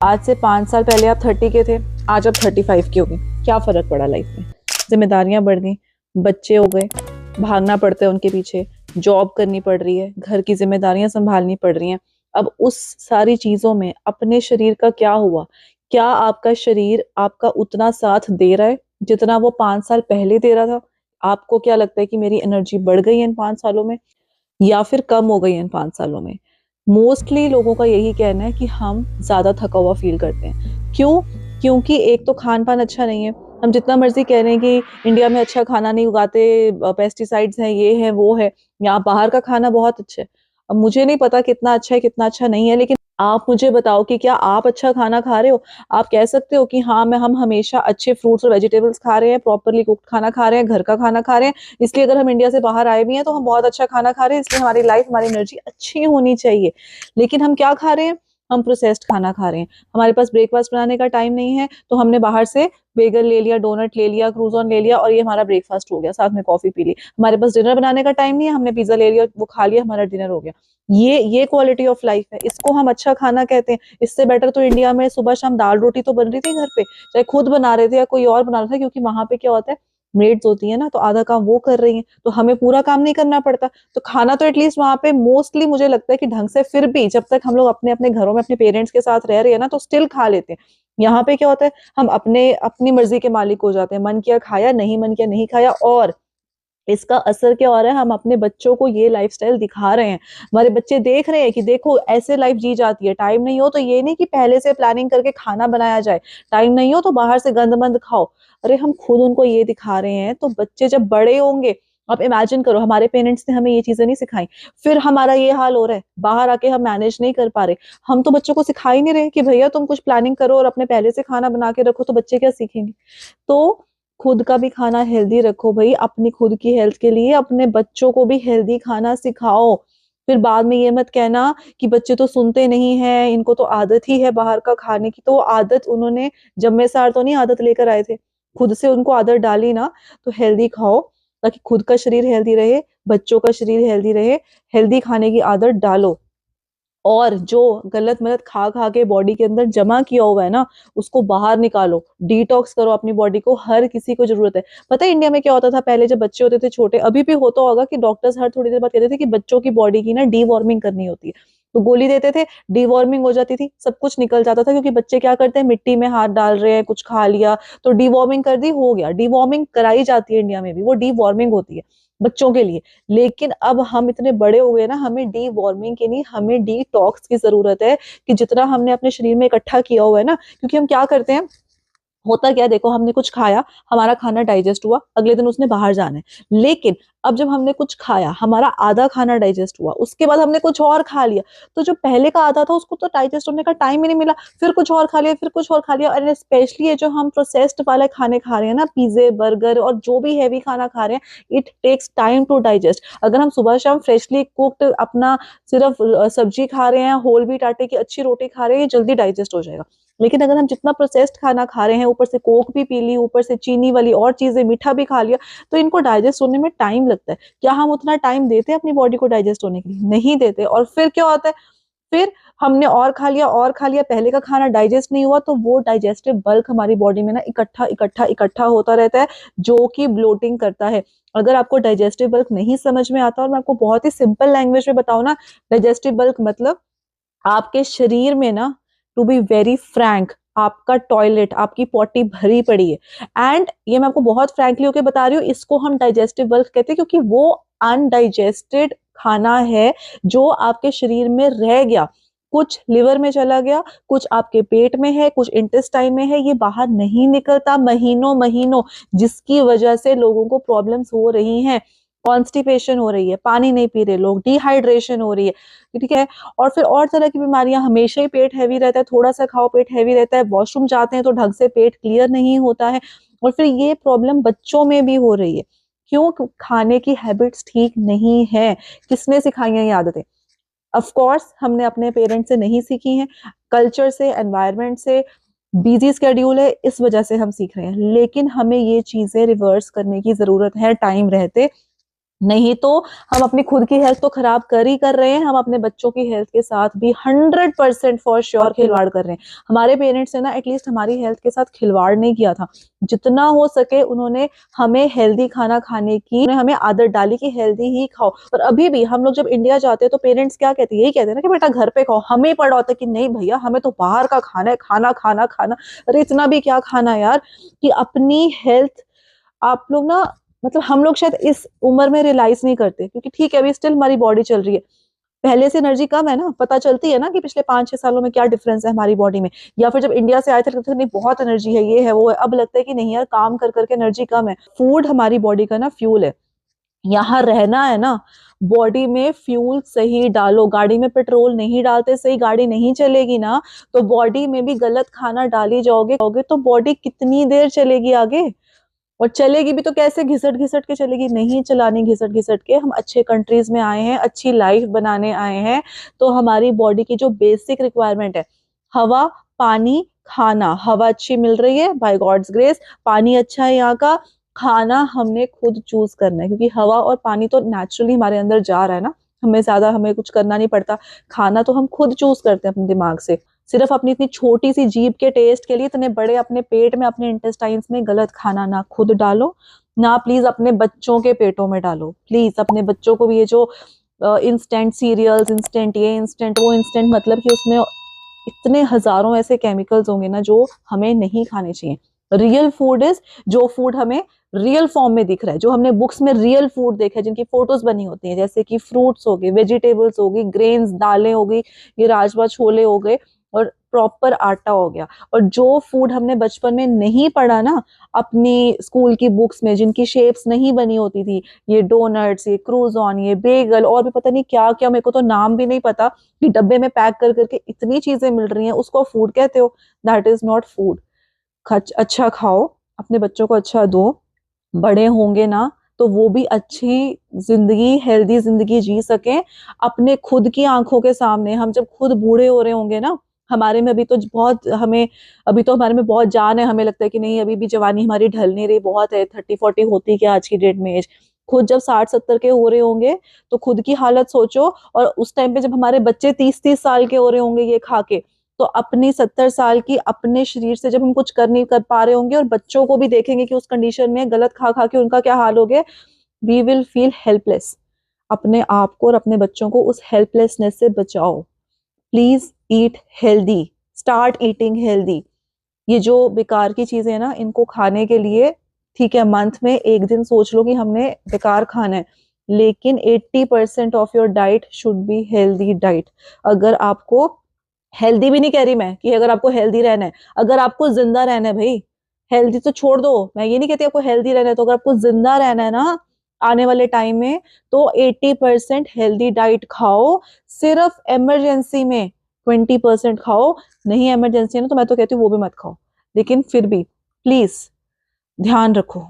आज से 5 साल पहले आप 30 के थे, आज आप 35 के हो गए। क्या फर्क पड़ा लाइफ में? जिम्मेदारियां बढ़ गई, बच्चे हो गए, भागना पड़ता है उनके पीछे, जॉब करनी पड़ रही है, घर की जिम्मेदारियां संभालनी पड़ रही हैं। अब उस सारी चीजों में अपने शरीर का क्या हुआ? क्या आपका शरीर आपका उतना साथ दे रहा है जितना वो 5 साल पहले दे रहा था? आपको क्या लगता है कि मेरी एनर्जी बढ़ गई है इन 5 सालों में या फिर कम हो गई है इन 5 सालों में? मोस्टली लोगों का यही कहना है कि हम ज्यादा थका हुआ फील करते हैं। क्यों? क्योंकि एक तो खान पान अच्छा नहीं है। हम जितना मर्जी कह रहे हैं कि इंडिया में अच्छा खाना नहीं उगाते, पेस्टिसाइड्स हैं, ये है वो है। यहाँ बाहर का खाना बहुत अच्छा है। अब मुझे नहीं पता कितना अच्छा है कितना अच्छा नहीं है, लेकिन आप मुझे बताओ कि क्या आप अच्छा खाना खा रहे हो? आप कह सकते हो कि हाँ मैं हम हमेशा अच्छे फ्रूट्स और वेजिटेबल्स खा रहे हैं, प्रॉपरली कुक्ड खाना खा रहे हैं, घर का खाना खा रहे हैं, इसलिए अगर हम इंडिया से बाहर आए भी हैं तो हम बहुत अच्छा खाना खा रहे हैं, इसलिए हमारी लाइफ हमारी एनर्जी अच्छी होनी चाहिए। लेकिन हम क्या खा रहे हैं? हम प्रोसेस्ड खाना खा रहे हैं। हमारे पास ब्रेकफास्ट बनाने का टाइम नहीं है तो हमने बाहर से बेगल ले लिया, डोनट ले लिया, क्रूजॉन ले लिया और ये हमारा ब्रेकफास्ट हो गया, साथ में कॉफी पी ली। हमारे पास डिनर बनाने का टाइम नहीं है, हमने पिज्जा ले लिया, वो खा लिया, हमारा डिनर हो गया। ये क्वालिटी ऑफ लाइफ है, इसको हम अच्छा खाना कहते हैं। इससे बेटर तो इंडिया में सुबह शाम दाल रोटी तो बन रही थी घर पे, चाहे खुद बना रहे थे या कोई और बना रहा था, क्योंकि वहां पे क्या होता है, मेड्स होती है ना, तो आधा काम वो कर रही है, तो हमें पूरा काम नहीं करना पड़ता। तो खाना तो एटलीस्ट वहां पे मोस्टली मुझे लगता है कि ढंग से, फिर भी जब तक हम लोग अपने अपने घरों में अपने पेरेंट्स के साथ रह रहे हैं ना तो स्टिल खा लेते हैं। यहाँ पे क्या होता है, हम अपने अपनी मर्जी के मालिक हो जाते हैं, मन किया खाया, नहीं मन किया नहीं खाया। और इसका असर क्या हो रहा है, हम अपने बच्चों को ये लाइफस्टाइल दिखा रहे हैं। हमारे बच्चे देख रहे हैं कि देखो ऐसे लाइफ जी जाती है। टाइम नहीं हो तो ये नहीं कि पहले से प्लानिंग करके खाना बनाया जाए, टाइम नहीं हो तो बाहर से गंद मंद खाओ। अरे हम खुद उनको ये दिखा रहे हैं, तो बच्चे जब बड़े होंगे, आप इमेजिन करो हमारे पेरेंट्स ने हमें ये चीजें नहीं सिखाई, फिर हमारा ये हाल हो रहा है, बाहर आके हम मैनेज नहीं कर पा रहे। हम तो बच्चों को सिखा ही नहीं रहे कि भैया तुम कुछ प्लानिंग करो और अपने पहले से खाना बना के रखो, तो बच्चे क्या सीखेंगे? तो खुद का भी खाना हेल्दी रखो भाई, अपनी खुद की हेल्थ के लिए अपने बच्चों को भी हेल्दी खाना सिखाओ। फिर बाद में ये मत कहना कि बच्चे तो सुनते नहीं हैं, इनको तो आदत ही है बाहर का खाने की। तो आदत उन्होंने जन्मे सार तो नहीं आदत लेकर आए थे, खुद से उनको आदत डाली ना। तो हेल्दी खाओ ताकि खुद का शरीर हेल्दी रहे, बच्चों का शरीर हेल्दी रहे। हेल्दी खाने की आदत डालो, और जो गलत मलत खा खा के बॉडी के अंदर जमा किया हुआ है ना, उसको बाहर निकालो, डिटॉक्स करो अपनी बॉडी को। हर किसी को जरूरत है। पता है इंडिया में क्या होता था पहले जब बच्चे होते थे छोटे, अभी भी होता होगा कि डॉक्टर्स हर थोड़ी देर बाद कहते थे कि बच्चों की बॉडी की ना डीवॉर्मिंग करनी होती है, तो गोली देते थे, डीवॉर्मिंग हो जाती थी, सब कुछ निकल जाता था। क्योंकि बच्चे क्या करते हैं, मिट्टी में हाथ डाल रहे हैं, कुछ खा लिया तो डीवॉर्मिंग कर दी, हो गया। डीवॉर्मिंग कराई जाती है इंडिया में भी, वो डीवॉर्मिंग होती है बच्चों के लिए। लेकिन अब हम इतने बड़े हो गए ना, हमें डी वार्मिंग की नहीं, हमें डिटॉक्स की जरूरत है। कि जितना हमने अपने शरीर में इकट्ठा किया हुआ है ना, क्योंकि हम क्या करते हैं, होता क्या है, देखो हमने कुछ खाया, हमारा खाना डाइजेस्ट हुआ, अगले दिन उसने बाहर जाना है। लेकिन अब जब हमने कुछ खाया, हमारा आधा खाना डाइजेस्ट हुआ, उसके बाद हमने कुछ और खा लिया, तो जो पहले का आधा था उसको तो डाइजेस्ट होने का टाइम ही नहीं मिला, फिर कुछ और खा लिया, फिर कुछ और खा लिया। और स्पेशली ये जो हम प्रोसेस्ड वाले खाने खा रहे हैं ना, पिज्जे बर्गर और जो भी हैवी खाना खा रहे हैं, it takes time to digest. अगर हम सुबह शाम फ्रेशली कुक्ड अपना सिर्फ सब्जी खा रहे हैं, होल व्हीट आटे की अच्छी रोटी खा रहे हैं, ये जल्दी डाइजेस्ट हो जाएगा। लेकिन अगर हम जितना प्रोसेस्ड खाना खा रहे हैं, ऊपर से कोक भी पी ली, ऊपर से चीनी वाली और चीजें, मीठा भी खा लिया, तो इनको डाइजेस्ट होने में टाइम लगता है। क्या हम उतना टाइम देते हैं अपनी बॉडी को डाइजेस्ट होने के लिए? नहीं देते। और फिर क्या होता है, फिर हमने और खा लिया और खा लिया, पहले का खाना डाइजेस्ट नहीं हुआ, तो वो डाइजेस्टिव बल्क हमारी बॉडी में ना इकट्ठा इकट्ठा इकट्ठा होता रहता है, जो कि ब्लोटिंग करता है। अगर आपको डाइजेस्टिव बल्क नहीं समझ में आता, और मैं आपको बहुत ही सिंपल लैंग्वेज में बताऊं ना, डाइजेस्टिव बल्क मतलब आपके शरीर में ना, टू बी वेरी फ्रैंक, आपका टॉयलेट, आपकी पॉटी भरी पड़ी है। एंड ये मैं आपको बहुत फ्रैंकली होके बता रही हूँ, इसको हम डाइजेस्टिव बल्क कहते हैं, क्योंकि वो अनडाइजेस्टेड खाना है जो आपके शरीर में रह गया। कुछ लिवर में चला गया, कुछ आपके पेट में है, कुछ इंटेस्टाइन में है, ये बाहर नहीं निकलता महीनों महीनों, जिसकी वजह से लोगों को प्रॉब्लम्स हो रही हैं। कॉन्स्टिपेशन हो रही है, पानी नहीं पी रहे लोग, डिहाइड्रेशन हो रही है, ठीक है। और फिर और तरह की बीमारियां, हमेशा ही पेट हैवी रहता है, थोड़ा सा खाओ पेट हैवी रहता है, वॉशरूम जाते हैं तो ढंग से पेट क्लियर नहीं होता है। और फिर ये प्रॉब्लम बच्चों में भी हो रही है। क्यों? खाने की हैबिट्स ठीक नहीं है। किसने सिखाई है ये आदतें? ऑफ कोर्स हमने अपने पेरेंट्स से नहीं सीखी हैं, कल्चर से, एनवायरनमेंट से, बिजी स्केड्यूल है इस वजह से हम सीख रहे हैं। लेकिन हमें ये चीजें रिवर्स करने की जरूरत है टाइम रहते। नहीं तो हम अपनी खुद की हेल्थ तो खराब कर ही कर रहे हैं, हम अपने बच्चों की हेल्थ के साथ भी 100% फॉर श्योर खिलवाड़ कर रहे हैं। हमारे पेरेंट्स ने ना एटलीस्ट हमारी हेल्थ के साथ खिलवाड़ नहीं किया था, जितना हो सके उन्होंने हमें हेल्दी खाना खाने की हमें आदत डाली कि हेल्दी ही खाओ। और अभी भी हम लोग जब इंडिया जाते हैं तो पेरेंट्स क्या कहते हैं, यही कहते हैं ना कि बेटा घर पे खाओ। हमें पड़ा होता है कि नहीं भैया हमें तो बाहर का खाना है, खाना खाना खाना। अरे इतना भी क्या खाना यार, कि अपनी हेल्थ आप लोग ना, मतलब हम लोग शायद इस उम्र में रियलाइज नहीं करते, क्योंकि ठीक है अभी स्टिल हमारी बॉडी चल रही है, पहले से एनर्जी कम है ना, पता चलती है ना कि पिछले 5-6 सालों में क्या डिफरेंस है हमारी बॉडी में। या फिर जब इंडिया से आए थे लगता था नहीं बहुत एनर्जी है, ये है वो है, अब लगता है कि नहीं यार काम कर करके एनर्जी कम है। फूड हमारी बॉडी का ना फ्यूल है, यहाँ रहना है ना, बॉडी में फ्यूल सही डालो। गाड़ी में पेट्रोल नहीं डालते सही गाड़ी नहीं चलेगी ना, तो बॉडी में भी गलत खाना डाली जाओगे तो बॉडी कितनी देर चलेगी आगे। और चलेगी भी तो कैसे, घिसट घिसट के चलेगी, नहीं चलानी घिसट घिसट के। हम अच्छे कंट्रीज में आए हैं, अच्छी लाइफ बनाने आए हैं, तो हमारी बॉडी की जो बेसिक रिक्वायरमेंट है, हवा पानी खाना, हवा अच्छी मिल रही है बाय गॉड्स ग्रेस, पानी अच्छा है यहाँ का, खाना हमने खुद चूज करना है, क्योंकि हवा और पानी तो नेचुरली हमारे अंदर जा रहा है ना, हमें कुछ करना नहीं पड़ता। खाना तो हम खुद चूज करते हैं अपने दिमाग से। सिर्फ अपनी इतनी छोटी सी जीभ के टेस्ट के लिए इतने बड़े अपने पेट में, अपने इंटेस्टाइन्स में गलत खाना ना खुद डालो, ना प्लीज अपने बच्चों के पेटों में डालो। प्लीज अपने बच्चों को भी ये जो इंस्टेंट सीरियल्स, इंस्टेंट ये इंस्टेंट वो, इंस्टेंट मतलब कि उसमें इतने हजारों ऐसे केमिकल्स होंगे ना जो हमें नहीं खाने चाहिए। रियल फूड इज जो फूड हमें रियल फॉर्म में दिख रहा है, जो हमने बुक्स में रियल फूड देखा है, जिनकी फोटोज बनी होती हैं, जैसे कि फ्रूट्स हो गए, वेजिटेबल्स हो गई, ग्रेन्स दालें हो गई, ये राजमा छोले हो गए, और प्रॉपर आटा हो गया। और जो फूड हमने बचपन में नहीं पढ़ा ना अपनी स्कूल की बुक्स में, जिनकी शेप्स नहीं बनी होती थी, ये डोनट्स, ये क्रूजॉन, ये बेगल, और भी पता नहीं क्या क्या, मेरे को तो नाम भी नहीं पता, कि डब्बे में पैक कर करके इतनी चीजें मिल रही हैं, उसको फूड कहते हो? That is not food. अच्छा खाओ, अपने बच्चों को अच्छा दो, बड़े होंगे ना तो वो भी अच्छी जिंदगी, हेल्दी जिंदगी जी सकें अपने खुद की आंखों के सामने। हम जब खुद बूढ़े हो रहे होंगे ना, हमारे में अभी तो बहुत हमें, अभी तो हमारे में बहुत जान है, हमें लगता है कि नहीं अभी भी जवानी हमारी ढल नहीं रही, बहुत है 30-40 होती क्या आज की डेट में एज। खुद जब 60-70 के हो रहे होंगे तो खुद की हालत सोचो, और उस टाइम पे जब हमारे बच्चे 30-30 साल के हो रहे होंगे ये खा के, तो अपनी 70 साल की अपने शरीर से जब हम कुछ कर नहीं कर पा रहे होंगे, और बच्चों को भी देखेंगे कि उस कंडीशन में गलत खा खा के उनका क्या हाल हो गया, वी विल फील हेल्पलेस। अपने आप को और अपने बच्चों को उस हेल्पलेसनेस से बचाओ। Please eat healthy, start eating healthy. ये जो बेकार की चीजें हैं ना, इनको खाने के लिए ठीक है मंथ में एक दिन सोच लो कि हमने बेकार खाना है, लेकिन 80% of your diet should be healthy diet. अगर आपको हेल्दी भी नहीं कह रही मैं कि अगर आपको हेल्दी रहना है, अगर आपको जिंदा रहना है भाई, हेल्दी तो छोड़ दो, मैं ये नहीं कहती आपको हेल्दी रहना है, तो अगर आपको जिंदा रहना है ना आने वाले टाइम में, तो 80% हेल्दी डाइट खाओ। सिर्फ इमरजेंसी में 20% खाओ, नहीं इमरजेंसी है ना तो मैं तो कहती हूँ वो भी मत खाओ, लेकिन फिर भी प्लीज ध्यान रखो।